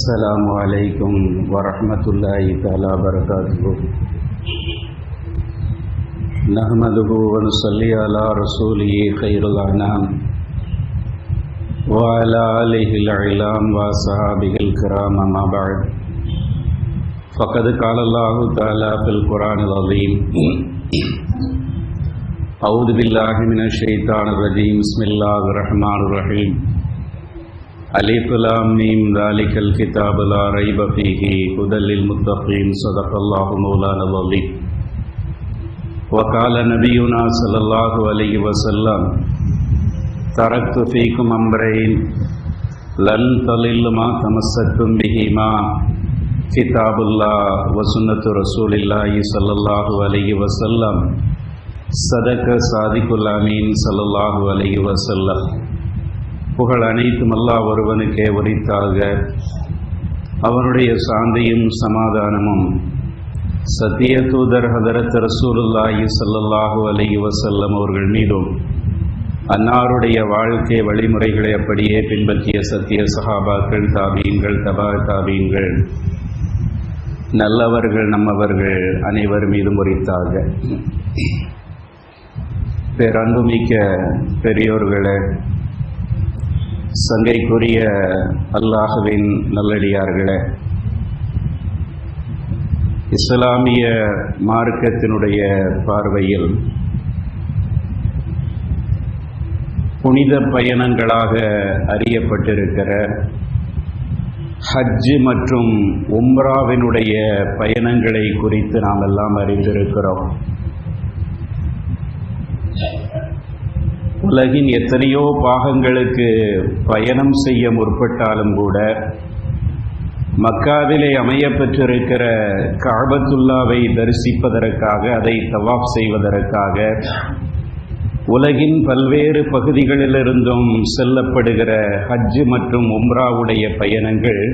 अस्सलामु अलैकुम वरहमतुल्लाहि तआला बरकातुहू। नहमदुहु व नुसल्ली अला रसूलिहि खैरुल अनाम व अला आलिहिल इलाम व अस्हाबिहिल किराम अम्मा बअद। फ़क़द क़ाल अल्लाहु तआला फ़िल क़ुरानिल अज़ीम अऊज़ु बिल्लाहि मिनश शैतानिर रजीम बिस्मिल्लाहिर रहमानिर रहीम अलिफ लाम मीम ज़ालिकल किताबु ला रैब फ़ीहि हुदल लिल मुत्तक़ीन सदक़ल्लाहु मौलानल अज़ीम। वक़ाल नबियुना सल्लल्लाहु अलैहि वसल्लम तरक्तु फ़ीकुम अम्रैन लन तलिल्लु मा तमस्सक्तुम बिहिमा किताबुल्लाह व सुन्नतु रसूलिल्लाहि सल्लल्लाहु अलैहि वसल्लम सदक़ सादिकुल अमीन सल्लल्लाहु अलैहि वसल्लम। புகழ் அனைத்தும் அல்லாஹ் ஒருவனுக்கே உரித்தாக. அவனுடைய சாந்தியும் சமாதானமும் சத்திய தூதர் ஹதரத் ரசூலுல்லாஹி ஸல்லல்லாஹு அலைஹி வஸல்லம் அவர்கள் மீதும் அன்னாருடைய வாழ்க்கை வழிமுறைகளை அப்படியே பின்பற்றிய சத்திய சஹாபாக்கள், தாபீன்கள், தபா தாபீன்கள், நல்லவர்கள் நம்மவர்கள் அனைவர் மீதும் உரித்தாக. பேரன்புமிக்க பெரியோர்களே, சங்கைக்குரிய அல்லாஹ்வின் நல்லடியார்களே, இஸ்லாமிய மார்க்கத்தினுடைய பார்வையில் புனித பயணங்களாக அறியப்பட்டிருக்கிற ஹஜ் மற்றும் உம்ராவினுடைய பயணங்களை குறித்து நாம் எல்லாம் அறிந்திருக்கிறோம். உலகின் எத்தனையோ பாகங்களுக்கு பயணம் செய்ய முற்பட்டாலும் கூட மக்காவிலே அமையப்பெற்றிருக்கிற கஅபத்துல்லாவை தரிசிப்பதற்காக, அதை தவாஃப் செய்வதற்காக உலகின் பல்வேறு பகுதிகளிலிருந்தும் செல்லப்படுகிற ஹஜ் மற்றும் உம்ராவுடைய பயணங்கள்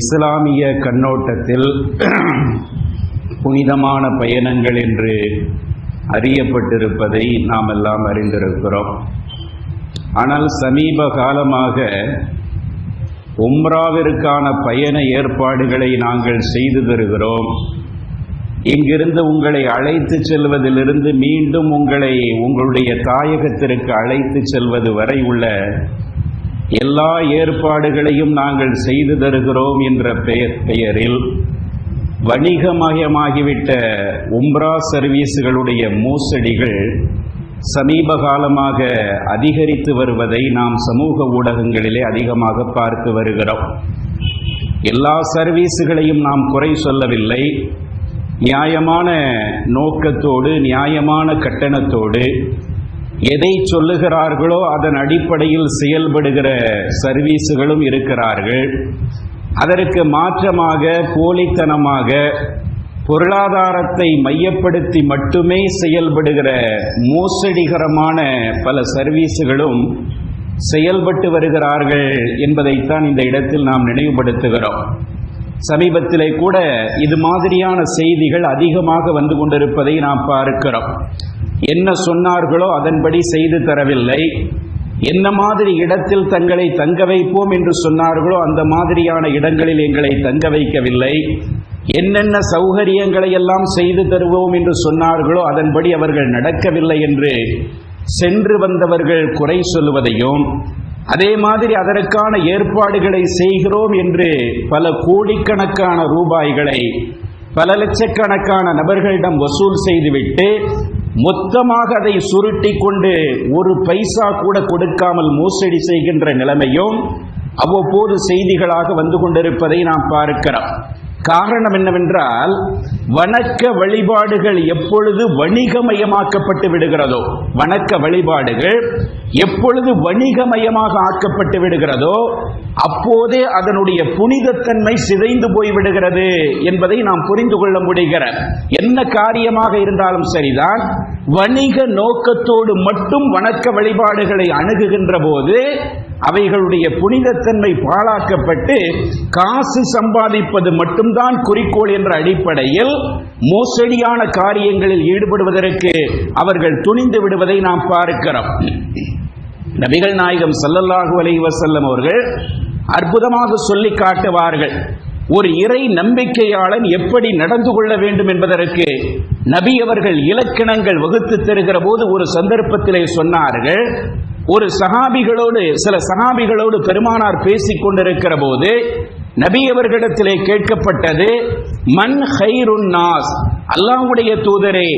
இஸ்லாமிய கண்ணோட்டத்தில் புனிதமான பயணங்கள் என்று அறியப்பட்டிருப்பதை நாம் எல்லாம் அறிந்திருக்கிறோம். ஆனால் சமீப காலமாக உம்ராவிற்கான பயண ஏற்பாடுகளை நாங்கள் செய்து தருகிறோம். இங்கிருந்து உங்களை அழைத்து செல்வதிலிருந்து மீண்டும் உங்களை உங்களுடைய தாயகத்திற்கு அழைத்து செல்வது வரை உள்ள எல்லா ஏற்பாடுகளையும் நாங்கள் செய்து தருகிறோம் என்ற பெயரில் வணிகமயமாகிவிட்ட உம்ரா சர்வீஸுகளுடைய மோசடிகள் சமீப காலமாக அதிகரித்து வருவதை நாம் சமூக ஊடகங்களிலே அதிகமாக பார்த்து வருகிறோம். எல்லா சர்வீஸுகளையும் நாம் குறை சொல்லவில்லை. நியாயமான நோக்கத்தோடு, நியாயமான கட்டணத்தோடு எதை சொல்லுகிறார்களோ அதன் அடிப்படையில் செயல்படுகிற சர்வீஸுகளும் இருக்கிறார்கள். அதற்கு மாற்றமாக போலித்தனமாக பொருளாதாரத்தை மையப்படுத்தி மட்டுமே செயல்படுகிற மோசடிகரமான பல சர்வீஸுகளும் செயல்பட்டு வருகிறார்கள் என்பதைத்தான் இந்த இடத்தில் நாம் நினைவுபடுத்துகிறோம். சமீபத்திலே கூட இது மாதிரியான செய்திகள் அதிகமாக வந்து கொண்டிருப்பதை நாம் பார்க்கிறோம். என்ன சொன்னார்களோ அதன்படி செய்து தரவில்லை. என்ன மாதிரி இடத்தில் தங்களை தங்க வைப்போம் என்று சொன்னார்களோ அந்த மாதிரியான இடங்களில் எங்களை தங்க வைக்கவில்லை. என்னென்ன சௌகரியங்களை எல்லாம் செய்து தருவோம் என்று சொன்னார்களோ அதன்படி அவர்கள் நடக்கவில்லை என்று சென்று வந்தவர்கள் குறை சொல்லுவதையும், அதே மாதிரி அதற்கான ஏற்பாடுகளை செய்கிறோம் என்று பல கோடிக்கணக்கான ரூபாய்களை பல லட்சக்கணக்கான நபர்களிடம் வசூல் செய்துவிட்டு மொத்தமாக அதை சுருட்டி கொண்டு ஒரு பைசா கூட கொடுக்காமல் மோசடி செய்கின்ற நிலைமையும் அவ்வப்போது செய்திகளாக வந்து கொண்டிருப்பதை நாம் பார்க்கிறோம். காரணம் என்னவென்றால், வணக்க வழிபாடுகள் எப்பொழுது வணிகமயமாக்கப்பட்டு விடுகிறதோ, வணக்க வழிபாடுகள் எப்பொழுது வணிகமயமாக ஆக்கப்பட்டு விடுகிறதோ அப்போதே அதனுடைய புனிதத்தன்மை சிதைந்து போய்விடுகிறது என்பதை நாம் புரிந்து கொள்ள முடிகிறது. என்ன காரியமாக இருந்தாலும் சரிதான், வணிக நோக்கத்தோடு மட்டும் வணக்க வழிபாடுகளை அணுகுகின்ற போது அவைகளுடைய புனிதத்தன்மை பாழாக்கப்பட்டு காசு சம்பாதிப்பது மட்டும்தான் குறிக்கோள் என்ற அடிப்படையில் மோசடியான காரியங்களில் ஈடுபடுவதற்கு அவர்கள் துணிந்து விடுவதை நாம் பார்க்கிறோம். நபிகள் நாயகம் ஸல்லல்லாஹு அலைஹி வஸல்லம் அவர்கள் அற்புதமாக சொல்லி காட்டுவார்கள். ஒரு இறை நம்பிக்கையாளன் எப்படி நடந்து கொள்ள வேண்டும் என்பதற்கு நபி அவர்கள் இலக்கணங்கள் வகுத்து தருகிற போது ஒரு சந்தர்ப்பத்திலே சொன்னார்கள், ஒரு சில சஹாபிகளோடு பெருமானார் பேசிக் கொண்டிருக்கிற போது நபி அவர்களிடத்திலே கேட்கப்பட்டது, மன் ஹைருன் நாஸ், அல்லாஹ்வுடைய தூதரே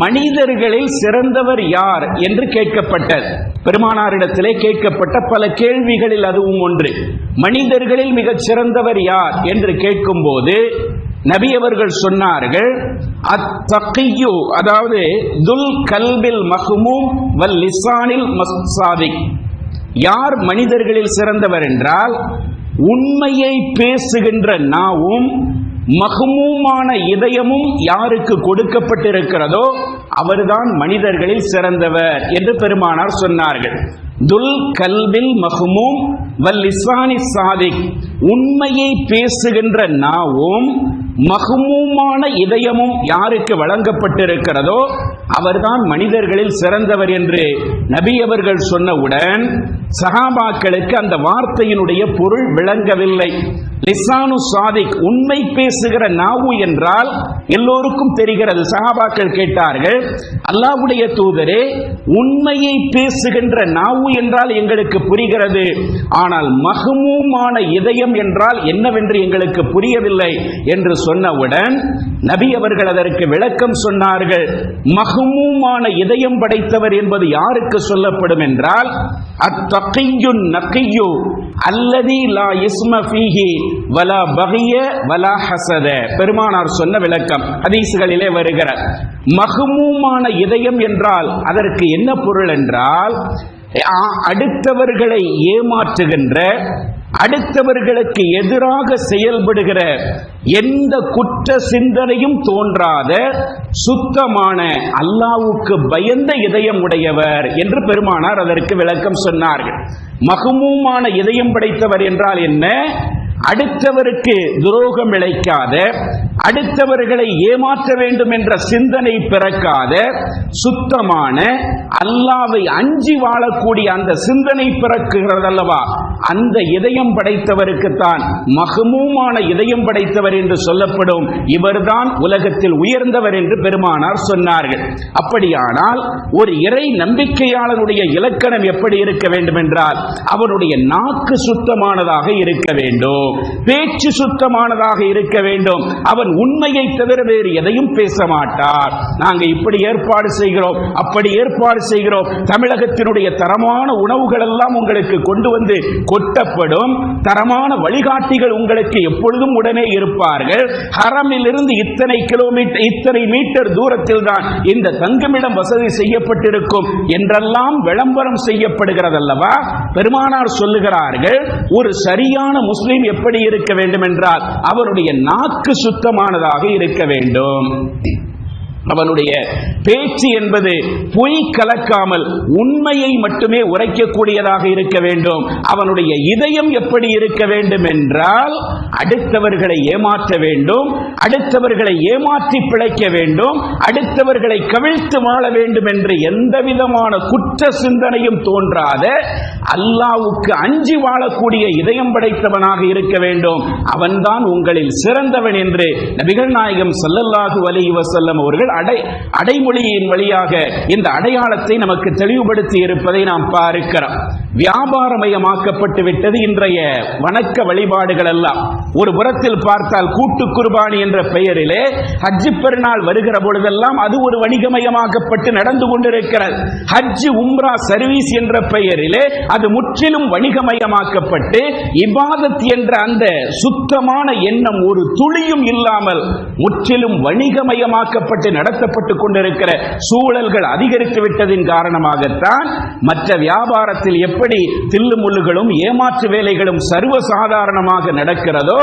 மனிதர்களில் சிறந்தவர் யார் என்று கேட்கப்பட்டது. பெருமானாரிடத்திலே கேட்கப்பட்ட பல கேள்விகளில் அதுவும் ஒன்று. மனிதர்களில் மிகச் சிறந்தவர் யார் என்று கேட்கும் போது நபி அவர்கள் சொன்னார்கள், அத்தகியு, அதாவது துல் கல்பில் மஹ்மூம் வல் லிசானில் மஸ்ஸாதிக். யார் மனிதர்களில் சிறந்தவர் என்றால், உண்மையை பேசுகின்ற நாவும் மஹ்மூமான இதயமும் யாருக்கு கொடுக்கப்பட்டிருக்கிறதோ அவர்தான் மனிதர்களில் சிறந்தவர் என்று பெருமானார் சொன்னார்கள். துல் கல்பில் மஹ்மூம் வல் லிசானி சாதிக், உண்மையை பேசுகின்ற நாவும் மஹ்மூமான இதயமும் யாருக்கு வழங்கப்பட்டிருக்கிறதோ அவர்தான் மனிதர்களில் சிறந்தவர் என்று நபி அவர்கள் சொன்னவுடன் சஹாபாக்களுக்கு அந்த வார்த்தையினுடைய பொருள் விளங்கவில்லை. லிசானு சாதிக், உண்மை பேசுகிற நாவு என்றால் எல்லோருக்கும் தெரிகிறது. சஹாபாக்கள் கேட்டார்கள், அல்லாஹ்வுடைய தூதரே உண்மையை பேசுகின்ற நாவு என்றால் எங்களுக்கு புரிகிறது, ஆனால் மஹ்மூமான இதயம் என்றால் என்னவென்று எங்களுக்கு புரியவில்லை என்று சொன்னவுடன் நபி அவர்கள் அதற்கு விளக்கம் சொன்னார்கள். மஹ்மூமான இதயம் படைத்தவர் என்பது யாருக்கு சொல்லப்படும் என்றால், அத்தகியுன் நகியு அல்லதி லா இஸ்ம ஃபீஹி வலா பகிய வலா ஹஸத. பெருமானார் சொன்ன விளக்கம் ஹதீஸ்களிலே வருகிற மஹ்மூமான இதயம் என்றால் அதற்கு என்ன பொருள் என்றால், அடுத்தவர்களை ஏமாற்றுகின்ற, அடுத்தவர்களுக்கு எதிராக செயல்படுகிற எந்த குற்ற சிந்தனையும் தோன்றாத சுத்தமான அல்லாஹ்வுக்கு பயந்த இதயம் உடையவர் என்று பெருமானார் அதற்கு விளக்கம் சொன்னார்கள். மஹ்மூமான இதயம் படைத்தவர் என்றால் என்ன? அடுத்தவருக்கு துரோகம் இழைக்காத, அடுத்தவர்களை ஏமாற்ற வேண்டும் என்ற சிந்தனை பிறக்காத, சுத்தமான அல்லாஹ்வை அஞ்சி வாழக்கூடிய அந்த சிந்தனை பிறக்குகிறதல்லவா, அந்த இதயம் படைத்தவருக்கு தான் மஹ்மூமான இதயம் படைத்தவர் என்று சொல்லப்படும். இவர்தான் உலகத்தில் உயர்ந்தவர் என்று பெருமானார் சொன்னார்கள். அப்படியானால் ஒரு இறை நம்பிக்கையாளனுடைய இலக்கணம் எப்படி இருக்க வேண்டும் என்றால், அவனுடைய நாக்கு சுத்தமானதாக இருக்க வேண்டும், பேச்சு சுத்தமானதாக இருக்க வேண்டும், அவன் உண்மையை தவிர வேறு எதையும் பேச மாட்டார். நாங்க இப்படி ஏற்பாடு செய்கிறோம், அப்படி ஏற்பாடு செய்கிறோம், தமிழகத்தினுடைய தரமான உணவுகள் எல்லாம் உங்களுக்கு கொண்டு வந்து கொட்டப்படும், தரமான வழிகாட்டிகள் உங்களுக்கு எப்பொழுதும் உடனே இருப்பார்கள், ஹரமில் இருந்து இத்தனை கிலோமீட்டர் இத்தனை மீட்டர் தூரத்தில் தான் இந்த தங்குமிடம் வசதி செய்யப்பட்டிருக்கும் என்றெல்லாம் விளம்பரம் செய்யப்படுகிறதல்லவா. பெருமானார் சொல்லுகிறார்கள், ஒரு சரியான முஸ்லிம் எப்படி இருக்க வேண்டும் என்றால் அவருடைய நாக்கு சுத்தமானதாக இருக்க வேண்டும். அவனுடைய பேச்சு என்பது பொய் கலக்காமல் உண்மையை மட்டுமே உரைக்கக்கூடியதாக இருக்க வேண்டும். அவனுடைய இதயம் எப்படி இருக்க வேண்டும் என்றால், அடுத்தவர்களை ஏமாற்ற வேண்டும், அடுத்தவர்களை ஏமாற்றி பிழைக்க வேண்டும், அடுத்தவர்களை கவிழ்த்து வாழ வேண்டும் என்று எந்த விதமான குற்ற சிந்தனையும் தோன்றாத, அல்லாஹ்வுக்கு அஞ்சி வாழக்கூடிய இதயம் படைத்தவனாக இருக்க வேண்டும். அவன்தான் உங்களில் சிறந்தவன் என்று நபிகள் நாயகம் ஸல்லல்லாஹு அலைஹி வஸல்லம் அவர்கள் அடைமொழியின் வழியாக இந்த அடையாளத்தை நமக்கு தெளிவுபடுத்தி இருப்பதை நாம் பார்க்கிறோம். வியாபாரமயமாக்கப்பட்டு விட்டது இன்றைய வணக்க வழிபாடுகள் எல்லாம். ஒரு புறத்தில் பார்த்தால் கூட்டு குர்பானி என்ற பெயரிலே ஹஜ் பெருநாள் வருகிற பொழுதெல்லாம் அது ஒரு வணிகமயமாக்கப்பட்டு நடந்து கொண்டிருக்கிறது. ஹஜ் உம்ரா சர்வீஸ் என்ற பெயரிலே அது முற்றிலும் வணிகமயமாக்கப்பட்டு இபாதத் என்ற அந்த சுத்தமான எண்ணம் ஒரு துளியும் இல்லாமல் முற்றிலும் வணிகமயமாக்கப்பட்டு நடத்தப்பட்டு கொண்டிருக்கிற சூழல்கள் அதிகரித்து விட்டதின் காரணமாகத்தான் மற்ற வியாபாரத்தில் எப்படி தில்லுமுள்ளுகளும் ஏமாற்று வேலைகளும் சர்வசாதாரணமாக நடக்கிறதோ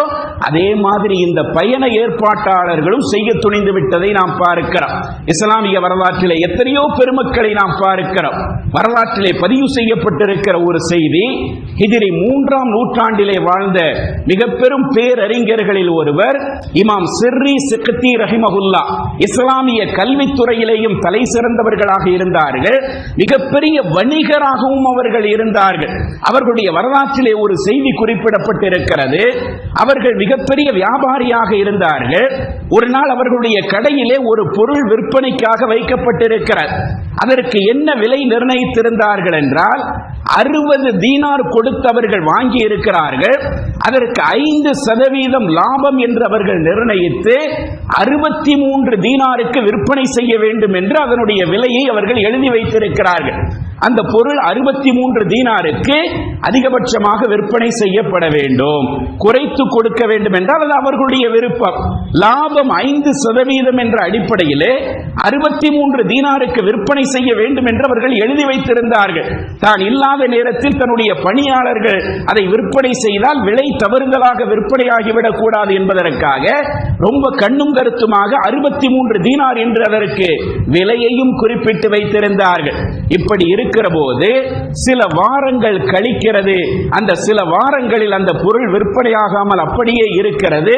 அதே மாதிரி இந்த பயண ஏற்பாட்டாளர்களும் செய்ய துணிந்து விட்டதை நாம் பார்க்கிறோம். இஸ்லாமிய வரலாற்றிலே எத்தனையோ பெருமக்களை நாம் பார்க்கிறோம். வரலாற்றிலே பதிவு செய்யப்பட்டிருக்கிற ஒரு செய்தி, ஹிஜ்ரி 3ஆம் நூற்றாண்டிலே வாழ்ந்த மிக பெரும் பேரறிஞர்களில் ஒருவர் இமாம் சிர்ரி சிக்தி ரஹிமஹுல்லா. இஸ்லாமிய கல்வித்துறையிலேயும் தலை சிறந்தவர்களாக இருந்தார்கள். மிகப்பெரிய வணிகராகவும் அவர்கள் இருந்தார்கள். இருந்தார்கள். அவர்களுடைய வரலாற்றிலே ஒரு செய்தி குறிப்பிடப்பட்டிருக்கிறது. அவர்கள் மிகப்பெரிய வியாபாரியாக இருந்தார்கள். ஒரு நாள் அவர்களுடைய கடையிலே ஒரு பொருள் விற்பனைக்காக வைக்கப்பட்டிருக்கிறார். அதற்கு என்ன விலை நிர்ணயித்திருந்தார்கள் என்றால் 60 தீனார் கொடுத்து அவர்கள் வாங்கி இருக்கிறார்கள். அதற்கு 5% லாபம் என்று அவர்கள் நிர்ணயித்து 63 தீனாருக்கு விற்பனை செய்ய வேண்டும் என்று அதனுடைய விலையை அவர்கள் எழுதி வைத்திருக்கிறார்கள். அந்த பொருள் 63 தீனாருக்கு அதிகபட்சமாக விற்பனை செய்யப்பட வேண்டும், குறைத்து கொடுக்க வேண்டும் என்றால் அது அவர்களுடைய விருப்பம். லாபம் 5% என்ற அடிப்படையிலே 63 தீனாருக்கு விற்பனை செய்ய வேண்டும் என்று அவர்கள் எழுதி வைத்திருந்தார்கள். தான் இல்லாத நேரத்தில் தன்னுடைய பணியாளர்கள் அதை விற்பனை செய்தால் விலை தவறுதலாக விற்பனையாகிவிடக் கூடாது என்பதற்காக ரொம்ப கண்ணும் கருத்துமாக 63 தீனார் என்று அதற்கு விலையையும் குறிப்பிட்டு வைத்திருந்தார்கள். இப்படி இருக்கிற போது சில வாரங்கள் கழிக்கிறது. அந்த சில வாரங்களில் அந்த பொருள் விற்பனையாகாமல் அப்படியே இருக்கிறது.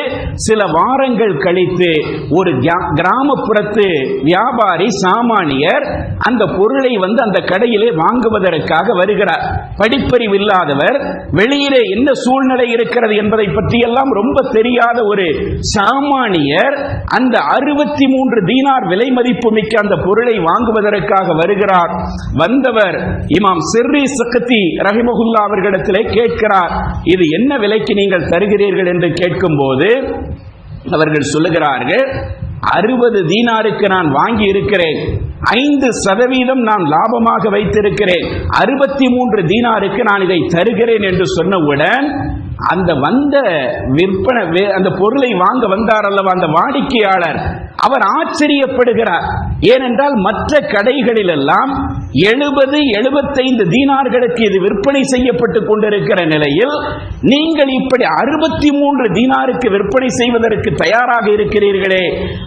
சில வாரங்கள் கழித்து ஒரு கிராமப்புறத்து வியாபாரி சாமானியர் அந்த பொருளை அந்த கடையிலே வாங்குவதற்காக வருகிறார். படிப்பறிவு இல்லாதவர், வெளியிலே என்ன சூழ்நிலை இருக்கிறது என்பதை பற்றியெல்லாம் ரொம்ப தெரியாத ஒரு சாமானியர் அந்த 63 தீனார் விலை மதிப்பு மிக்க அந்த பொருளை வாங்குவதற்காக வருகிறார். வந்தவர் இமாம் சிர்ரி சக்தி ரஹிமஹுல்லா அவர்களிடத்திலே கேட்கிறார், இது என்ன விலைக்கு நீங்கள் தருகிறீர்கள் என்று கேட்கும் போது அவர்கள் சொல்லுகிறார்கள், 60 தீனாருக்கு நான் வாங்கி இருக்கிறேன், 5% நான் லாபமாக வைத்திருக்கிறேன், 63 தீனாருக்கு நான் இதை தருகிறேன் என்று சொன்னவுடன் அந்த வந்த விற்பனை அந்த பொருளை வாங்க வந்தார் அல்லவா அந்த வாடிக்கையாளர், அவர் ஆச்சரியப்படுகிறார். ஏனென்றால் மற்ற கடைகளில் எல்லாம் 70-75 தீனார்களுக்கு இது விற்பனை செய்யப்பட்டு கொண்டிருக்கிற நிலையில் நீங்கள் இப்படி 63 தீனாருக்கு விற்பனை செய்வதற்கு தயாராக இருக்கிறீர்களே,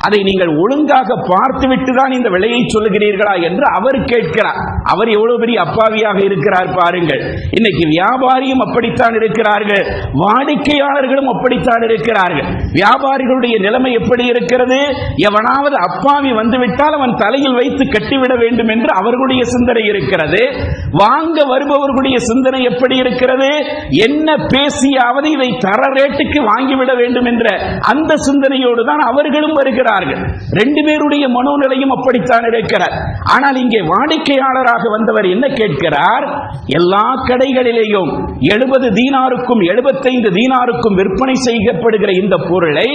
அதை நீங்கள் ஒழுங்காக பார்த்துவிட்டு தான் இந்த விலையை சொல்லுகிறீர்களா என்று அவர் கேட்கிறார். அவர் எவ்வளவு பெரிய அப்பாவியாக இருக்கிறார் பாருங்கள். இன்னைக்கு வியாபாரியும் அப்படித்தான் இருக்கிறார்கள், வாடிக்கையாளர்களும் அப்படித்தான் இருக்கிறார்கள். வியாபாரிகளுடைய நிலைமை எப்படி இருக்கிறது? எவனாவது அப்பாவி வந்துவிட்டால் அவன் தலையில் வைத்து கட்டிவிட வேண்டும் என்று அவர்களுடைய சிந்தனை இருக்கிறது. வாங்க வருபவர்களுடைய சிந்தனை எப்படி இருக்கிறது? என்ன பேசியாவது இதை தர ரேட்டுக்கு வாங்கிவிட வேண்டும் என்ற அந்த சிந்தனையோடு தான் அவர்களும் வருகிறார்கள். 2 பேருடைய மனோநிலையும் அப்படித்தான் இருக்கிறார். ஆனால் இங்கே வாடிக்கையாளராக வந்தவர் என்ன கேட்கிறார்? எல்லா கடைகளிலேயும் 70 தீனாருக்கும் 75 தீனாருக்கும் விற்பனை செய்யப்படுகிற இந்த பொருளை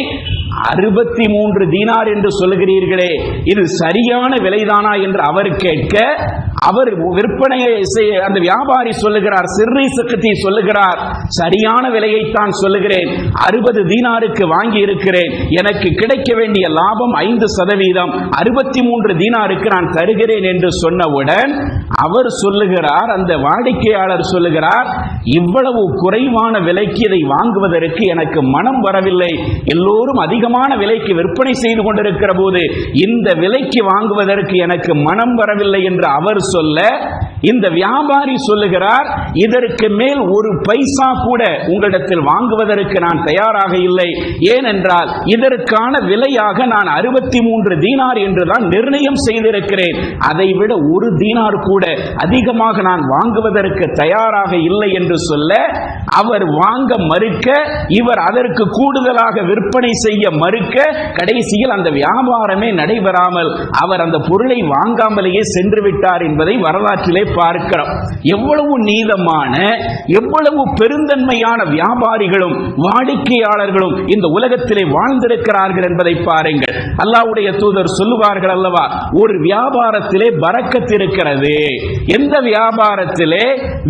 63 தீனார் என்று சொல்லுகிறீர்களே, இது சரியான விலைதானா என்று அவர் கேட்க, அவர் விற்பனையை அந்த வியாபாரி சொல்லுகிறார், சிர்ரி சக்தி சொல்லுகிறார், சரியான விலையைத்தான் சொல்லுகிறேன், 60 தீனாருக்கு வாங்கி இருக்கிறேன், எனக்கு கிடைக்க வேண்டிய லாபம் 5%, 63 தீனாருக்கு நான் தருகிறேன் என்று சொன்னவுடன் அவர் சொல்லுகிறார், அந்த வாடிக்கையாளர் சொல்லுகிறார், இவ்வளவு குறைவான விலைக்கு இதை வாங்குவதற்கு எனக்கு மனம் வரவில்லை. எல்லோரும் அதிகமான விலைக்கு விற்பனை செய்து கொண்டிருக்கிற போது இந்த விலைக்கு வாங்குவதற்கு எனக்கு மனம் வரவில்லை என்று அவர் சொல்ல, இந்த வியாபாரி சொல்லுகிறார், இதற்கு மேல் ஒரு பைசா கூட உங்களிடத்தில் வாங்குவதற்கு நான் தயாராக இல்லை. ஏனென்றால் இதற்கான விலையாக நான் 63 தீனார் என்றுதான் நிர்ணயம் செய்திருக்கிறேன். அதைவிட ஒரு தீனார் கூட அதிகமாக நான் வாங்குவதற்கு தயாராக இல்லை என்று சொல்ல, அவர் வாங்க மறுக்க, இவர் அதற்கு கூடுதலாக விற்பனை செய்ய மறுக்க, கடைசியில் அந்த வியாபாரமே நடைபெறாமல் அவர் அந்த பொருளை வாங்காமலேயே சென்று விட்டார் என்பதை வரலாற்றிலே பார்க்கிறோம். எவ்வளவு நீதமான, எவ்வளவு பெருந்தன்மையான வியாபாரிகளும் வாடிக்கையாளர்களும் இந்த உலகத்திலே வாழ்ந்திருக்கிறார்கள் என்பதை பாருங்கள். அல்லாஹ்வுடைய தூதர் சொல்லுவார்கள் அல்லவா, ஒரு வியாபாரத்திலே பரக்கத் இருக்கிறது. எந்த வியாபாரத்திலே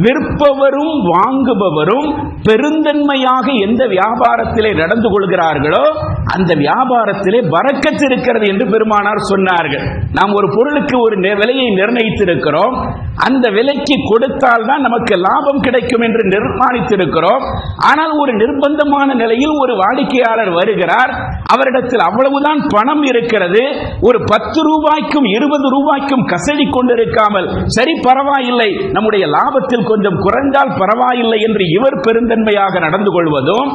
விற்பவரும் வாங்குபவரும் பெருந்தன்மையாக எந்த வியாபாரத்திலே நடந்து கொள்கிறார்களோ அந்த வியாபாரத்திலே பரக்கத் இருக்கிறது என்று பெருமானார் சொன்னார்கள். நாம் ஒரு பொருளுக்கு ஒரு விலையை நிர்ணயித்திருக்கிறோம், அந்த விலைக்கு கொடுத்தால் தான் நமக்கு லாபம் கிடைக்கும் என்று நிர்மாணித்திருக்கிறோம். ஆனால் ஒரு நிர்பந்தமான நிலையில் ஒரு வாடிக்கையாளர் வருகிறார், அவரிடத்தில் அவ்வளவுதான் பணம் இருக்கிறது, ஒரு 10 ரூபாய்க்கும் 20 ரூபாய்க்கும் கசடி கொண்டிருக்காமல், சரி பரவாயில்லை நம்முடைய லாபத்தில் கொஞ்சம் குறைந்தால் பரவாயில்லை என்று இவர் பெருந்தன்மையாக நடந்து கொள்வதும்,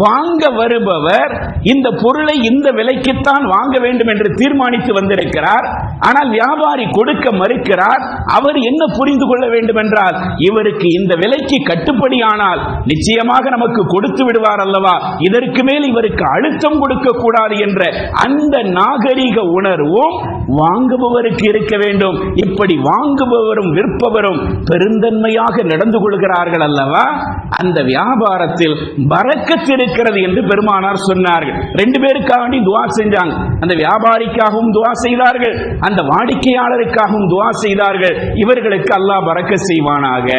வாங்க வருபவர் இந்த பொருளை இந்த விலைக்குத்தான் வாங்க வேண்டும் என்று தீர்மானித்து வந்திருக்கிறார். ஆனால் வியாபாரி கொடுக்க மறுக்கிறார். அவர் என்ன புரிந்து கொள்ள வேண்டும் என்றால், இவருக்கு இந்த விலைக்கு கட்டுப்படியானால் நிச்சயமாக நமக்கு கொடுத்து விடுவார் அல்லவா, இதற்கு மேல் இவருக்கு அழுத்தம் கொடுக்க கூடாது என்ற அந்த நாகரிக உணர்வும் வாங்குபவருக்கு இருக்க வேண்டும். இப்படி வாங்குபவரும் விற்பவரும் பெருந்தன்மையாக நடந்து கொள்கிறார்கள் அல்லவா, அந்த வியாபாரத்தில் பரக்கத் இருக்கிறது என்று பெருமானார் சொன்னார்கள். ரெண்டு பேருக்காக வேண்டி துஆ செஞ்சாங்க. அந்த வியாபாரிக்காகவும் துஆ செய்தார்கள், அந்த வாடிக்கையாளருக்காகவும் துஆ செய்தார்கள். இவர்களுக்கு அல்லாஹ் பரக்கத் செய்வானாக.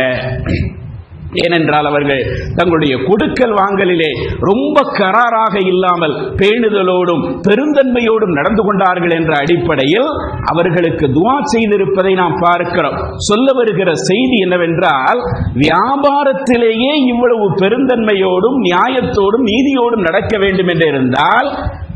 ஏனென்றால் அவர்கள் தங்களுடைய கொடுக்கல் வாங்கலிலே ரொம்ப கராராக இல்லாமல் பேணுதலோடும் பெருந்தன்மையோடும் நடந்து கொண்டார்கள் என்ற அடிப்படையில் அவர்களுக்கு துஆ செய்திருப்பதை நாம் பார்க்கிறோம். சொல்ல வருகிற செய்தி என்னவென்றால், வியாபாரத்திலேயே இவ்வளவு பெருந்தன்மையோடும் நியாயத்தோடும் நீதியோடும் நடக்க வேண்டும் என்று இருந்தால்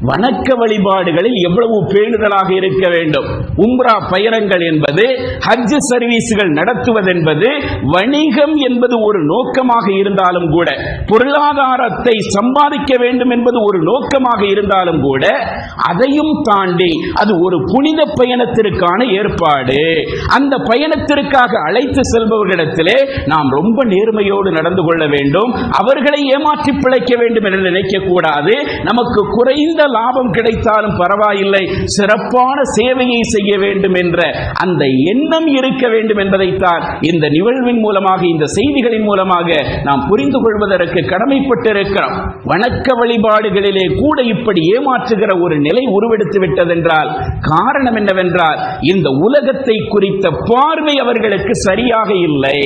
வணக்க வழிபாடுகளில் எவ்வளவு பேணுதலாக இருக்க வேண்டும். உம்ரா பயணங்கள் என்பது, ஹஜ் சர்வீஸ்கள் நடத்துவதென்பது, வணிகம் என்பது ஒரு நோக்கமாக இருந்தாலும் கூட, பொருளாதாரத்தை சம்பாதிக்க வேண்டும் என்பது ஒரு நோக்கமாக இருந்தாலும் கூட, அதையும் தாண்டி அது ஒரு புனித பயணத்திற்கான ஏற்பாடு. அந்த பயணத்திற்காக அழைத்து செல்பவர்களிடத்திலே நாம் ரொம்ப நேர்மையோடு நடந்து கொள்ள வேண்டும். அவர்களை ஏமாற்றி பிழைக்க வேண்டும் என்று நினைக்க கூடாது. நமக்கு குறைந்த லாபம் கிடைத்தாலும் பரவாயில்லை, சிறப்பான சேவையை செய்ய வேண்டும் என்ற அந்த எண்ணம் இருக்க வேண்டும் என்பதைத்தான் இந்த நிகழ்வின் மூலமாக, இந்த செய்திகளின் மூலமாக நாம் புரிந்து கொள்வதற்கு கடமைப்பட்டிருக்கிறோம். வணக்க வழிபாடுகளிலே கூட இப்படி ஏமாற்றுகிற ஒரு நிலை உருவெடுத்து விட்டதென்றால் காரணம் என்னவென்றால், இந்த உலகத்தை குறித்த பார்வை அவர்களுக்கு சரியாக இல்லை.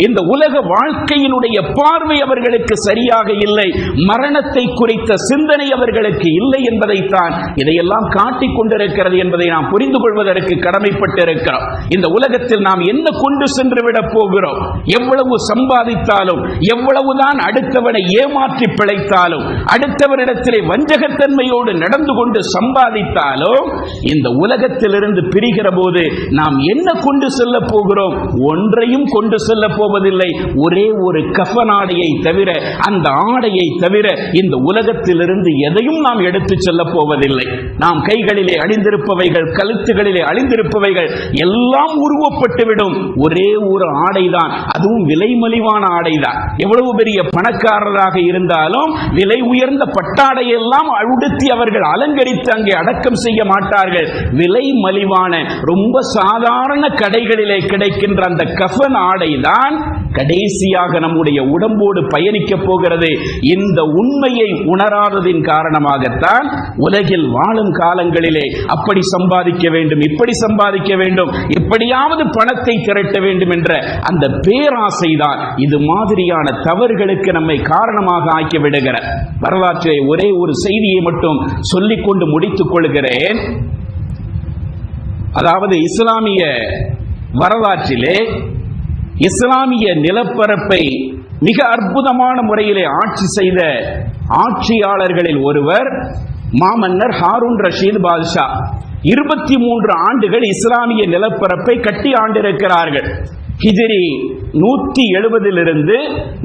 இந்த உலக வாழ்க்கையினுடைய பார்வை அவர்களுக்கு சரியாக இல்லை. மரணத்தை குறித்த சிந்தனை அவர்களுக்கு இல்லை என்பதைத்தான் இதையெல்லாம் காட்டிக் கொண்டிருக்கிறது என்பதை நாம் புரிந்து கொள்வதற்கு கடமைப்பட்டிருக்கிறோம். இந்த உலகத்தில் நாம் என்ன கொண்டு சென்று விட போகிறோம், எவ்வளவு சம்பாதித்தாலும், எவ்வளவுதான் அடுத்தவனை ஏமாற்றி பிழைத்தாலும், அடுத்தவரிடத்திலே வஞ்சகத்தன்மையோடு நடந்து கொண்டு சம்பாதித்தாலும், இந்த உலகத்திலிருந்து பிரிகிற போது நாம் என்ன கொண்டு செல்ல போகிறோம்? ஒன்றையும் கொண்டு செல்ல போவதில்லை. ஒரே ஒரு கஃபனாடையை தவிர, அந்த ஆடையை தவிர இந்த உலகத்திலிருந்து எதையும் நாம் எடுத்து செல்ல போவதில்லை. நாம் கைகளிலே அணிந்திருப்பவைகள், கழுத்துகளிலே அணிந்திருப்பவைகள் எல்லாம் உருவப்பட்டுவிடும். ஒரே ஒரு ஆடைதான், அதுவும் விலை மலிவான ஆடைதான். எவ்வளவு பெரிய பணக்காரராக இருந்தாலும் விலை உயர்ந்த பட்டாடையெல்லாம் உடுத்தி அவர்கள் அலங்கரித்து அங்கே அடக்கம் செய்ய மாட்டார்கள். விலை மலிவான ரொம்ப சாதாரண கடைகளிலே கிடைக்கின்ற அந்த கஃபன் ஆடைதான் கடைசியாக நம்முடைய உடம்போடு பயணிக்க போகிறது. இந்த உண்மையை உணராததின் காரணமாகத்தான் உலகில் வாழும் காலங்களிலே அப்படி சம்பாதிக்க வேண்டும், இப்படி சம்பாதிக்க வேண்டும், எப்படியாவது பணத்தை திரட்ட வேண்டும் என்ற அந்த பேராசைதான் இது மாதிரியான தவறுகளுக்கு நம்மை காரணமாக ஆக்கி விடுகிற. வரலாற்றிலே ஒரே ஒரு செய்தியை மட்டும் சொல்லிக்கொண்டு முடித்துக் கொள்கிறேன். அதாவது இஸ்லாமிய வரலாற்றிலே இஸ்லாமிய நிலப்பரப்பை மிக அற்புதமான முறையிலே ஆட்சி செய்த ஆட்சியாளர்களில் ஒருவர் மாமன்னர் ஹாரூன் ரஷீத் பாதுஷா. 23 ஆண்டுகள் இஸ்லாமிய நிலப்பரப்பை கட்டி ஆண்டிருக்கிறார்கள். ஹிஜ்ரி 170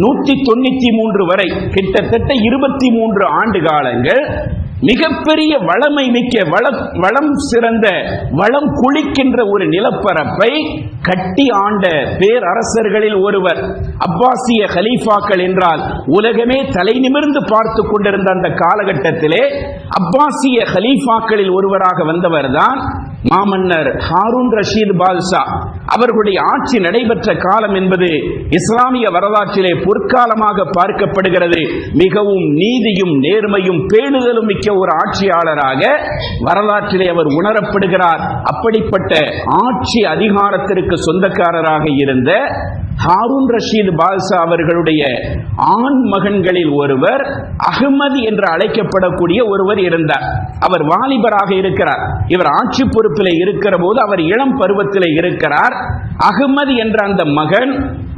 193 வரை கிட்டத்தட்ட 23 ஆண்டு காலங்கள் மிகப்பெரிய வளமை மிக்க, வளம் சிறந்த, வளம் குளிக்கின்ற ஒரு நிலப்பரப்பை கட்டி ஆண்ட பேரரசர்களில் ஒருவர். அப்பாசிய கலீஃபாக்கள் என்றால் உலகமே தலை நிமிர்ந்து பார்த்து கொண்டிருந்த அந்த காலகட்டத்திலே அப்பாசிய கலீஃபாக்களில் ஒருவராக வந்தவர்தான் மாமன்னர் ஹாரூன் ரஷீத் பாதுஷா. அவர்களுடைய ஆட்சி நடைபெற்ற காலம் என்பது இஸ்லாமிய வரலாற்றிலே பொற்காலமாக பார்க்கப்படுகிறது. மிகவும் நீதியும் நேர்மையும் பேணுதலும் மிக்க ஒரு ஆட்சியாளராக வரலாற்றிலே அவர் உணரப்படுகிறார். அப்படிப்பட்ட ஆட்சி அதிகாரத்திற்கு சொந்தக்காரராக இருந்த ஹாரூன் ரஷீத் பாதுஷா அவர்களுடைய ஆண் மகன்களில் ஒருவர் அஹ்மத் என்று அழைக்கப்படக்கூடிய ஒருவர் இருந்தார். அவர் வாலிபராக இருக்கிறார். இவர் ஆட்சி பொறுப்பில் இருக்கிற போது அவர் இளம் பருவத்தில் இருக்கிறார். அஹ்மத் என்ற அந்த மகன்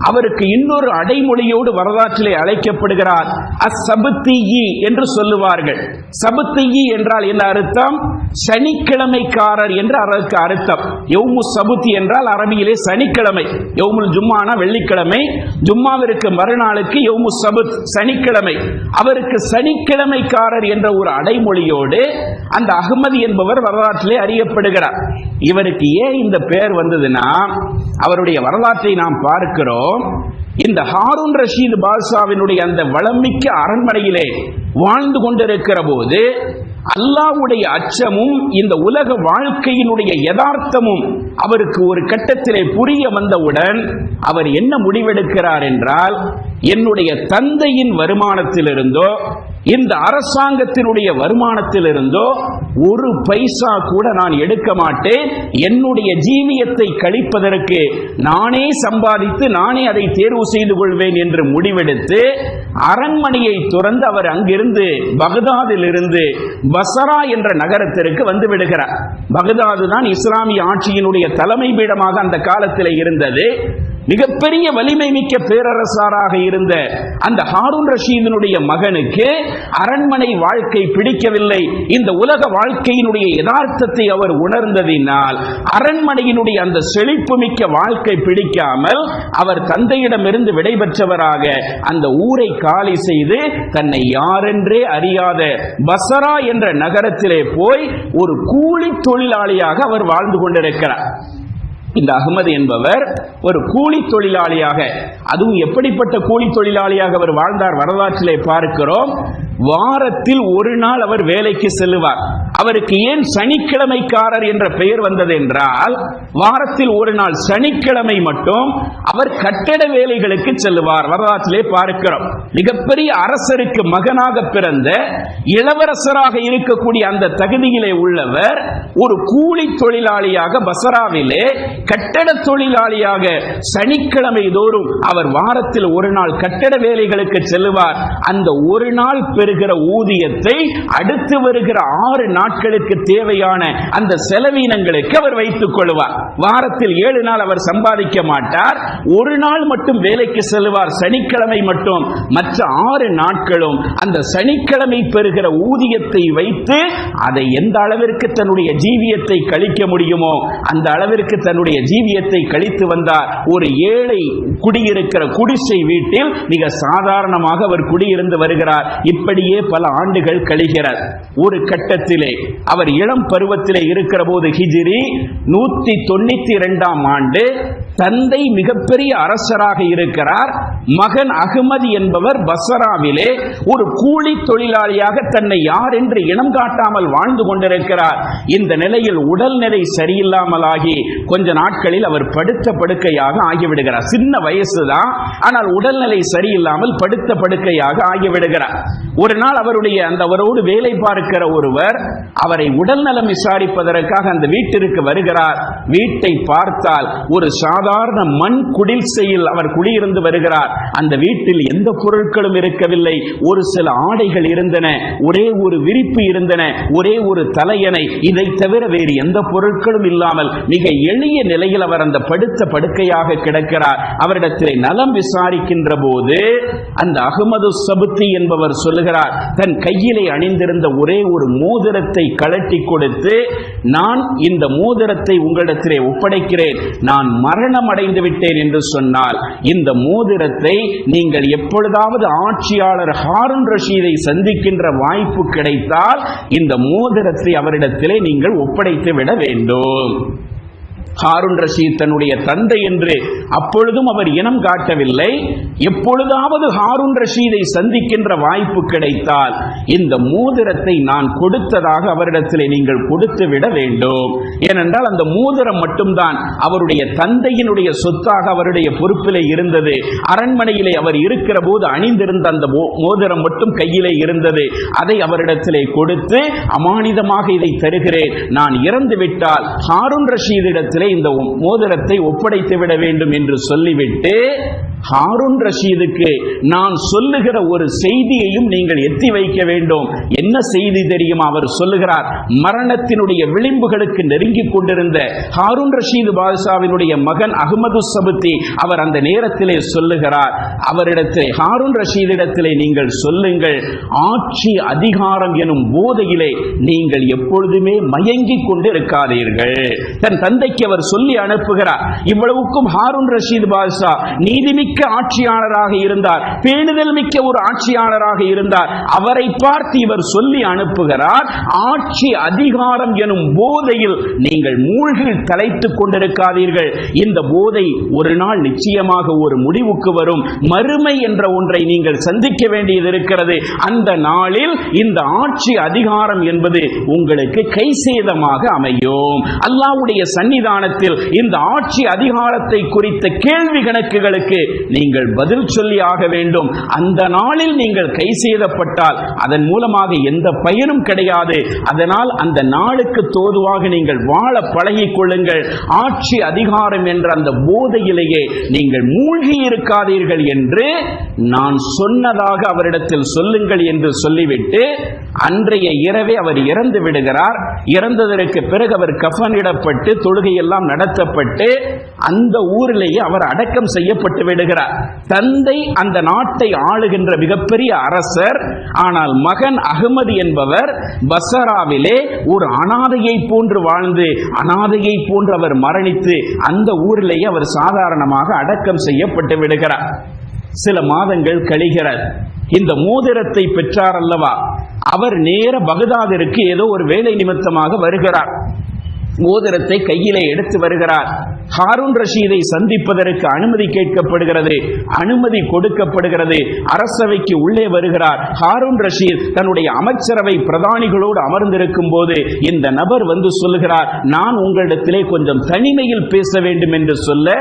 அவருக்கு இன்னொரு அடைமொழியோடு வரலாற்றிலே அழைக்கப்படுகிறார். அஸ்ஸபுத்தியி என்று சொல்லுவார்கள். சபுத்தியி என்றால் என்ன அர்த்தம்? சனிக்கிழமைக்காரர் என்று அதற்கு அர்த்தம். யௌமு சபுத்தி என்றால் அரபியிலே சனிக்கிழமை. யௌமுல் ஜும்மானா வெள்ளிக்கிழமை, ஜும்மாவிற்கு மறுநாளுக்கு யௌமு சபுத் சனிக்கிழமை. அவருக்கு சனிக்கிழமைக்காரர் என்ற ஒரு அடைமொழியோடு அந்த அஹ்மதி என்பவர் வரலாற்றிலே அறியப்படுகிறார். இவருக்கு ஏன் இந்த பெயர் வந்ததுன்னா, அவருடைய வரலாற்றை நாம் பார்க்கிறோம். இந்த ஹாரூன் ரஷீத் பாதுஷாவினுடைய அந்த வளமிக்க அரண்மனையிலே வாழ்ந்து கொண்டிருக்கிற போது அல்லாஹ்வுடைய அச்சமும் இந்த உலக வாழ்க்கையினுடைய யதார்த்தமும் அவருக்கு ஒரு கட்டத்திலே புரிய வந்தவுடன் அவர் என்ன முடிவெடுக்கிறார் என்றால், என்னுடைய தந்தையின் வருமானத்திலிருந்தோ இந்த அரசாங்கத்தினுடைய வருமானத்திலிருந்தோ ஒரு பைசா கூட நான் எடுக்க மாட்டேன். என்னுடைய ஜீவியத்தை கழிப்பதற்கு நானே சம்பாதித்து நானே அதை தேர்வு செய்து கொள்வேன் என்று முடிவெடுத்து அரண்மனையை துறந்து அவர் அங்கிருந்து பகதாதில் இருந்து பசரா என்ற நகரத்திற்கு வந்து விடுகிறார். பகதாது தான் இஸ்லாமிய ஆட்சியினுடைய தலைமை பீடமாக அந்த காலத்தில் இருந்தது. மிகப்பெரிய வலிமை மிக்க பேரரசராக இருந்த அந்த ஹாரூன் ரஷீதினுடைய மகனுக்கு அரண்மனை வாழ்க்கை பிடிக்கவில்லை. இந்த உலக வாழ்க்கையினுடைய யதார்த்தத்தை அவர் உணர்ந்ததினால் அரண்மனையினுடைய அந்த செழிப்பு மிக்க வாழ்க்கை பிடிக்காமல் அவர் தந்தையிடமிருந்து விடைபெற்றவராக அந்த ஊரை காலி செய்து தன்னை யாரென்றே அறியாத பசரா என்ற நகரத்திலே போய் ஒரு கூலி தொழிலாளியாக அவர் வாழ்ந்து கொண்டிருக்கிறார். இந்த அஹ்மது என்பவர் ஒரு கூலி தொழிலாளியாக, அதுவும் எப்படிப்பட்ட கூலி தொழிலாளியாக அவர் வாழ்ந்தார் வரலாற்றிலே பார்க்கிறோம். வாரத்தில் ஒரு நாள் அவர் வேலைக்கு செல்லுவார். அவருக்கு ஏன் சனிக்கிழமைக்காரர் என்ற பெயர் வந்தது என்றால், வாரத்தில் ஒரு நாள் சனிக்கிழமை மட்டும் அவர் கட்டட வேலைகளுக்கு செல்லுவார். வரலாற்றிலே பார்க்கிறோம். மிகப்பெரிய அரசருக்கு மகனாக பிறந்த இளவரசராக இருக்கக்கூடிய அந்த தகுதியிலே உள்ளவர் ஒரு கூலி தொழிலாளியாக பசராவிலே கட்டட தொழிலாளியாக சனிக்கிழமை தோறும் அவர் வாரத்தில் ஒரு நாள் கட்டட வேலைகளுக்கு செல்லுவார். அந்த ஒரு நாள் பெறுகிற ஊதியத்தை அடுத்து வருகிற 6 நாட்களுக்கு தேவையான அந்த செலவீனங்களுக்கு அவர் வைத்துக் கொள்வார். வாரத்தில் 7 நாள் அவர் சம்பாதிக்க மாட்டார். ஒரு நாள் மட்டும் வேலைக்கு செல்வார், சனிக்கிழமை மட்டும். மற்ற 6 நாட்களும் அந்த சனிக்கிழமை பெறுகிற ஊதியத்தை வைத்து அதை எந்த அளவிற்கு தன்னுடைய ஜீவியத்தை கழிக்க முடியுமோ அந்த அளவிற்கு தன்னுடைய ஜீவியத்தை கழித்து வந்தார். ஒரு ஏழை குடியிருக்கிற குடிசை வீட்டில் மிக சாதாரணமாக அவர் குடியிருந்து வருகிறார். இப்படியே பல ஆண்டுகள் கழிகிறார். ஒரு கட்டத்திலே அவர் இளம் பருவத்திலே இருக்கிற போது ஹிஜ்ரி 192ஆம் ஆண்டு தந்தை மிகப்பெரிய அரசராக இருக்கிறார். மகன் அஹ்மதி என்பவர் பசராவிலே ஒரு கூலி தொழிலாளியாக தன்னை யார் என்று இனம் காட்டாமல் வாழ்ந்து கொண்டிருக்கிறார். இந்த நிலையில் உடல்நிலை சரியில்லாமல் ஆகி கொஞ்ச நாட்களில் அவர் படுத்த படுக்கையாக ஆகிவிடுகிறார். சின்ன வயசுதான், ஆனால் உடல்நிலை சரியில்லாமல் படுத்த படுக்கையாக ஆகிவிடுகிறார். ஒரு நாள் அவரோடு வேலை பார்க்கிற ஒருவர் அவரை உடல்நலம் விசாரிப்பதற்காக அந்த வீட்டிற்கு வருகிறார். வீட்டை பார்த்தால் ஒரு சாதாரண மண் குடிசையில் அவர் குடியிருந்து வருகிறார். அந்த வீட்டில் எந்த பொருட்களும் இருக்கவில்லை. ஒரு சில ஆடைகள் இருந்தன, ஒரே ஒரு விரிப்பு இருந்தன, ஒரே ஒரு தலையணை. இதை தவிர வேறு எந்த பொருட்களும் இல்லாமல் மிக எளிய நிலையில் அவர் அந்த படுத்த படுக்கையாக கிடக்கிறார். அவரிடத்தில் நலம் விசாரிக்கின்ற போது அந்த அஹ்மது சபுத்தி என்பவர் சொல்லுகிறார், தன் கையிலே அணிந்திருந்த ஒரே ஒரு மோதிரத்தை கழட்டி கொடுத்து, நான் இந்த மோதிரத்தை உங்களிடத்திலே ஒப்படைக்கிறேன், நான் மரணம் அடைந்து விட்டேன் என்று சொன்னால் இந்த மோதிரத்தை நீங்கள் எப்பொழுதாவது ஆட்சியாளர் ஹாரூன் ரஷீதை சந்திக்கின்ற வாய்ப்பு கிடைத்தால் இந்த மோதிரத்தை அவரிடத்திலே நீங்கள் ஒப்படைத்து விட வேண்டும். ஹாரூன் ரஷீத் தன்னுடைய தந்தை என்று அப்பொழுதும் அவர் இனம் காட்டவில்லை. எப்பொழுதாவது ஹாரூன் ரஷீதை சந்திக்கின்ற வாய்ப்பு கிடைத்தால் இந்த மோதிரத்தை நான் கொடுத்ததாக அவரிடத்திலே நீங்கள் கொடுத்து விட வேண்டும். ஏனென்றால் அந்த மோதிரம் மட்டும்தான் அவருடைய தந்தையினுடைய சொத்தாக அவருடைய பொறுப்பிலே இருந்தது. அரண்மனையிலே அவர் இருக்கிற போது அணிந்திருந்த அந்த மோதிரம் மட்டும் கையிலே இருந்தது. அதை அவரிடத்திலே கொடுத்து அமானிதமாக இதை தருகிறேன், நான் இறந்து விட்டால் ஹாரூன் ரஷீதிடத்தில் அவரிடத்திலே இந்த மோதிரத்தை ஒப்படைத்து விட வேண்டும் என்று சொல்லிவிட்டு ஹாரூன் ரஷீதுக்கு நான் சொல்லுகிற ஒரு செய்தியையும் நீங்கள் எத்தி வைக்க வேண்டும். என்ன செய்தி தெரியுமா? அவர் சொல்லுகிறார், மரணத்தினுடைய விளிம்புகளுக்கு நெருங்கிக் கொண்டிருந்த ஹாரூன் ரஷீது பாதுஷாவினுடைய மகன் அகமது சபுத்தி அவர் அந்த நேரத்திலே சொல்லுகிறார், அவரிடத்திலே ஹாரூன் ரஷீதிடத்திலே நீங்கள் சொல்லுங்கள், ஆட்சி அதிகாரம் எனும் போதையிலே நீங்கள் எப்பொழுதுமே மயங்கிக் கொண்டிருக்காதீர்கள். தன் தந்தைக்கு அவர் சொல்லி அனுப்புகிறார். இவ்வளவுக்கும் ஹாரூன் ரஷீது பாதுஷா நீதிமிக்க ஆட்சியாளராக இருந்தார், பேணுதல் மிக்க ஒரு ஆட்சியாளராக இருந்தார். அவரை பார்த்து இவர் சொல்லி அனுப்புகிறார், ஆட்சி அதிகாரம் எனும் போதையில் நீங்கள் மூழ்கி தலைத்துக் கொண்டிருக்காதீர்கள். இந்த போதை ஒரு நாள் நிச்சயமாக ஒரு முடிவுக்கு வரும். மறுமை என்ற ஒன்றை நீங்கள் சந்திக்க வேண்டியது இருக்கிறது. அந்த நாளில் இந்த ஆட்சி அதிகாரம் என்பது உங்களுக்கு கை சேதமாக அமையும். அல்லாஹ்வுடைய சன்னிதானத்தில் இந்த ஆட்சி அதிகாரத்தை குறித்த கேள்வி கணக்குகளுக்கு நீங்கள் பதில் சொல்லி ஆக வேண்டும். அந்த நாளில் நீங்கள் கை செய்தப்பட்டால் அதன் மூலமாக எந்த பயனும் கிடையாது. அதனால் அந்த நாளுக்கு தோதுவாக நீங்கள் வாழ பழகிக் கொள்ளுங்கள். ஆட்சி அதிகாரம் என்ற அந்த போதையிலேயே நீங்கள் மூழ்கி இருக்காதீர்கள் என்று நான் சொன்னதாக அவரிடத்தில் சொல்லுங்கள் என்று சொல்லிவிட்டு அன்றைய இரவே அவர் இறந்து விடுகிறார். இறந்ததற்கு பிறகு அவர் கஃனிடப்பட்டு தொழுகையெல்லாம் நடத்தப்பட்டு அந்த ஊரிலேயே அவர் அடக்கம் செய்யப்பட்டு விடுகிறார். தந்தை அந்த நாட்டை ஆளுகின்ற மிகப்பெரிய அரசர். ஆனால் மகன் அகமது என்பவர் பசராவிலே ஒரு அனாதையை போன்று வாழ்ந்து அனாதையை போன்று அவர் மரணித்து அந்த ஊரிலேயே அவர் சாதாரணமாக அடக்கம் செய்யப்பட்டு விடுகிறார். சில மாதங்கள் கழிகிறது. இந்த மோதிரத்தை பெற்றார் அல்லவா, அவர் நேர பகதாதிற்கு ஏதோ ஒரு வேலை நிமித்தமாக வருகிறார். மோதிரத்தை கையிலே எடுத்து வருகிறார். ஹாரூன் ரஷீதை சந்திப்பதற்கு அனுமதி கேட்கப்படுகிறது. அனுமதி கொடுக்கப்படுகிறது. அரசவைக்கு உள்ளே வருகிறார். ஹாரூன் ரஷீத் தன்னுடைய அமைச்சரவை பிரதானிகளோடு அமர்ந்திருக்கும் போது இந்த நபர் வந்து சொல்லுகிறார், நான் உங்களிடத்திலே கொஞ்சம் தனிமையில் பேச வேண்டும் என்று சொல்ல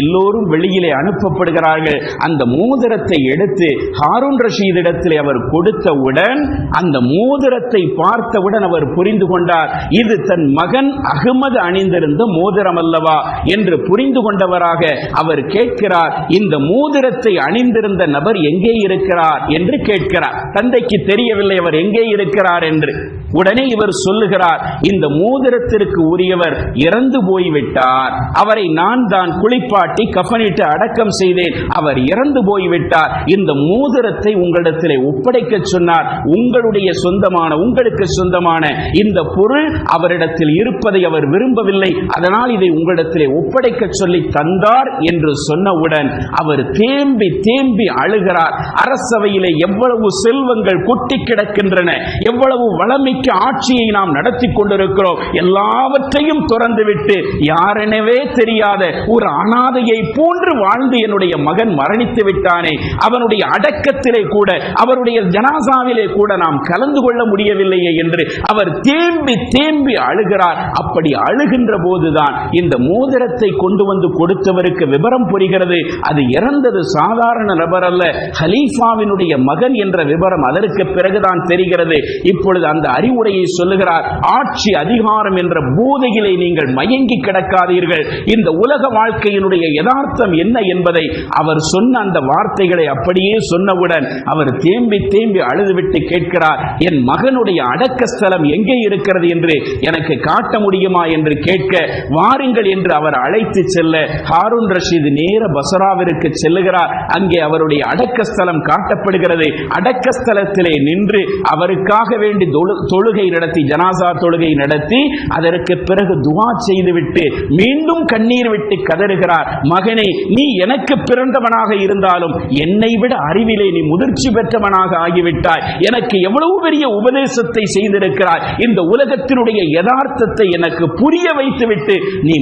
எல்லோரும் வெளியிலே அனுப்பப்படுகிறார்கள். அந்த மோதிரத்தை எடுத்து ஹாரூன் ரஷீதிடத்திலே அவர் கொடுத்தவுடன் அந்த மோதிரத்தை பார்த்தவுடன் அவர் புரிந்து கொண்டார், இது தன் மகன் அகமது அணிந்திருந்த மோதிரம் அல்லவா என்று புரிந்து கொண்டவராக அவர் கேட்கிறார், இந்த மோதிரத்தை அணிந்திருந்த நபர் எங்கே இருக்கிறார் என்று கேட்கிறார். தந்தைக்கு தெரியவில்லை அவர் எங்கே இருக்கிறார் என்று. உடனே இவர் சொல்லுகிறார், இந்த மோதிரத்திற்கு உரியவர் இறந்து போய்விட்டார், அவரை நான் தான் குளிப்பாட்டி கஃனிட்டு அடக்கம் செய்தேன், அவர் இறந்து போய்விட்டார், இந்த மோதிரத்தை உங்களிடத்திலே ஒப்படைக்க சொன்னார், உங்களுடைய சொந்தமான உங்களுக்கு சொந்தமான இந்த பொருள் அவரிடத்தில் இருப்பதை அவர் விரும்பவில்லை, அதனால் இதை உங்களிடத்திலே ஒப்படைக்க சொல்லி தந்தார் என்று சொன்னவுடன் அவர் தேம்பி தேம்பி அழுகிறார். அரசவையிலே எவ்வளவு செல்வங்கள் கொட்டி கிடக்கின்றன, எவ்வளவு வளமிக்க ஆட்சியை நாம் நடத்தி கொண்டிருக்கிறோம், எல்லாவற்றையும் துறந்துவிட்டு யாரெனவே தெரியாத ஒரு அனாதையை போன்று வாழ்ந்து என்னுடைய மகன் மரணித்து விட்டானே, அவனுடைய அடக்கத்திலே கூட அவருடைய ஜனாசாவிலே கூட நாம் கலந்து கொள்ள முடியவில்லையே என்று அவர் தேம்பி தேம்பி அழுகிறார். அப்படி அழுகின்ற போதுதான் இந்த மோதிரத்தை கொண்டு வந்து கொடுத்தவருக்கு விவரம் புரிகிறது, அது இறந்தது சாதாரண நபர் அல்ல, ஹலீஃபாவினுடைய மகன் என்ற விவரம் அதற்கு பிறகுதான் தெரிகிறது. இப்பொழுது அந்த அறிவுரையை சொல்லுகிறார், ஆட்சி அதிகாரம் என்ற போதையிலே நீங்கள் மயங்கி கிடக்காதீர்கள், இந்த உலக வாழ்க்கையினுடைய யதார்த்தம் என்ன என்பதை அவர் சொன்ன அந்த வார்த்தைகளை அப்படியே சொன்னவுடன் அவர் தேம்பி தேம்பி அழுதுவிட்டு கேட்கிறார், என் மகனுடைய அடக்க ஸ்தலம் எங்கே இருக்கிறது என்று எனக்கு காட்ட முடியுமா என்று கேட்க, வாருங்கள் என்று அவர் அழைத்து செல்ல ஹாரூன் ரஷீத் நேர பசராவிற்கு செல்லுகிறார். அங்கே அவருடைய அடக்க ஸ்தலம் காட்டப்படுகிறது. அடக்க ஸ்தலத்திலே நின்று அவருக்காக வேண்டி தொழுகை நடத்தி, ஜனாசா தொழுகை நடத்தி, அதற்கு பிறகு துஆ செய்துவிட்டு மீண்டும் கண்ணீர் விட்டு கதறுகிறார், மகனே, நீ எனக்கு பிறந்தவனாக இருந்தாலும் என்னை விட அறிவிலே நீ முதிர்ச்சி பெற்றவனாக ஆகிவிட்டாய், எனக்கு எவ்வளவு பெரிய உபதேசத்தை செய்திருக்கிறாய், இந்த உலகத்தினுடைய யதார்த்தத்தை எனக்கு புரிய வைத்துவிட்டு நீ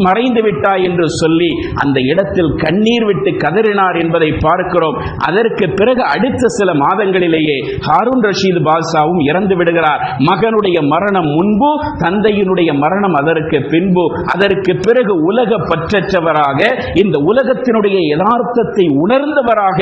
மறைந்து விட்டாய் என்று சொல்லி அந்த இடத்தில் கண்ணீர் விட்டு கதறினார் என்பதை பார்க்கிறோம். அதற்கு பிறகு அடுத்த சில மாதங்களிலேயே ஹாரூன் ரஷீத் பாதுஷாவும் இறந்து விடுகிறார். மகனுடைய மரணம் முன்பு, தந்தையினுடைய மரணம் அதற்கு பின்பு. அதற்கு பிறகு உலக பற்றற்றவராக, இந்த உலகத்தினுடைய யதார்த்தத்தை உணர்ந்தவராக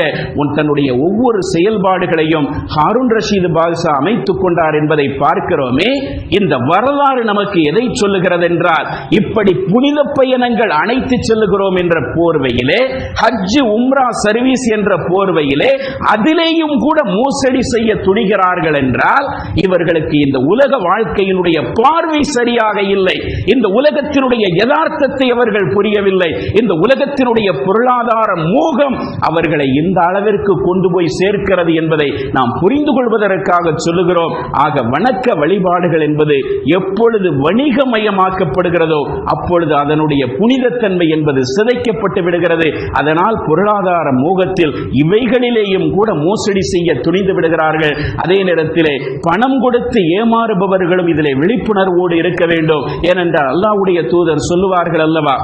தன்னுடைய ஒவ்வொரு செயல்பாடுகளையும் ஹாரூன் ரஷீது பாதுஷா அமைத்துக் கொண்டார் என்பதை பார்க்கிறோமே. இந்த வரலாறு நமக்கு எதை சொல்லுகிறது என்றால், இப்படி புனித பயணங்கள் அனைத்து செல்லுகிறோம் என்ற போர்வையிலே, ஹஜ் உம்ரா சர்வீஸ் என்ற போர்வையிலே அதிலேயும் கூட மோசடி செய்ய துணிகிறார்கள் என்றால், இவர்களுக்கு இந்த உலக வாழ்க்கையினுடைய பார்வை சரியாக இல்லை. இந்த உலகத்தினுடைய யதார்த்தத்தை அவர்கள் புரியவில்லை. இந்த உலகத்தினுடைய பொருளாதார மோகம் அவர்களை இந்த அளவிற்கு கொண்டு போய் சேர்க்கிறது என்பதை நாம் புரிந்து கொள்வதற்காக சொல்லுகிறோம். ஆக வணக்க வழிபாடுகள் என்பது எப்பொழுது வணிகமயமாக்கப்படுகிறதோ அப்பொழுது அதனுடைய புனிதத்தன்மை என்பது சிதைக்கப்பட்டு விடுகிறது. அதனால் பொருளாதார மோகத்தில் இவைகளிலேயும் கூட மோசடி செய்ய துணிந்து விடுகிறார்கள். அதே நேரத்திலே பணம் கொடுத்து ஏமாறுபவர்களும் இதிலே விழிப்புணர்வோடு இருக்க வேண்டும். ஏனென்றால் அல்லாஹ்வுடைய தூதர் சொல்லுவார்கள் அல்லவா,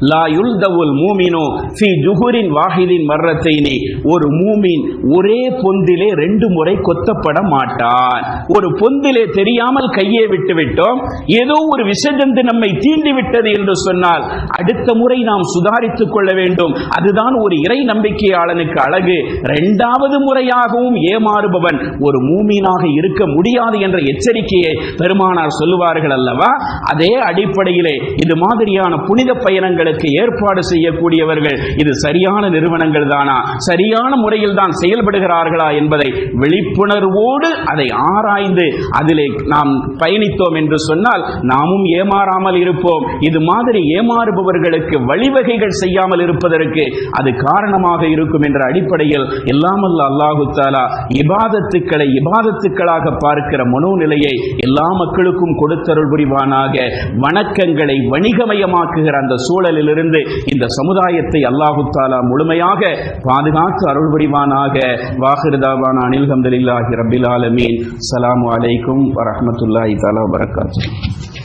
லா யுல்தவுல் மூமினு ஃபீ ஜுஹுரின் வாஹிதின் மர்ரத்தைனி, ஒரு மூமின் ஒரே பொந்திலே 2 முறை கொத்தப்பட மாட்டான். ஒரு பொந்திலே தெரியாமல் கையை விட்டுவிட்டோம், ஏதோ ஒரு விஷஜந்து நம்மை தீண்டி விட்டது என்று சொன்னால் அடுத்த முறை நாம் சுதாரித்துக் கொள்ள வேண்டும். அதுதான் ஒரு இறை நம்பிக்கையாளனுக்கு அழகு. 2வது முறையாகவும் ஏமாறுபவன் ஒரு மூமினாக இருக்க முடியாது என்ற எச்சரிக்கையை பெருமானார் சொல்லுவார்கள் அல்லவா. அதே அடிப்படையிலே இது மாதிரியான புனித பயணங்கள் ஏற்பாடு செய்யக்கூடியவர்கள் இது சரியான நிறுவனங்கள் தானா, சரியான முறையில் தான் செயல்படுகிறார்களா என்பதை விழிப்புணர்வோடு அதை ஆராய்ந்து அதிலே நாம் பயணித்தோம் என்று சொன்னால் நாமும் ஏமாறாமல் இருப்போம். இது மாதிரி ஏமாறுபவர்களுக்கு வழிவகைகள் செய்யாமல் இருப்பதற்கு அது காரணமாக இருக்கும் என்ற அடிப்படையில் எல்லாமல்ல அல்லாஹு தஆலா இபாதத்துக்களை இபாதத்துக்களாக பார்க்கிற மனோநிலையை எல்லா மக்களுக்கும் கொடுத்தருள் புரிவானாக. வணக்கங்களை வணிகமயமாக்குகிற அந்த சூழலிலிருந்து இந்த சமுதாயத்தை அல்லாஹு தஆலா முழுமையாக பாதுகாத்து அருள் புரிவானாக. வாஹிர் தாவானா அனில் ஹம்துலில்லாஹி ரப்பில் ஆலமீன். ஸலாமு அலைக்கும் வரஹ்மத்துல்லாஹி தஆலா வபரகாத்துஹு.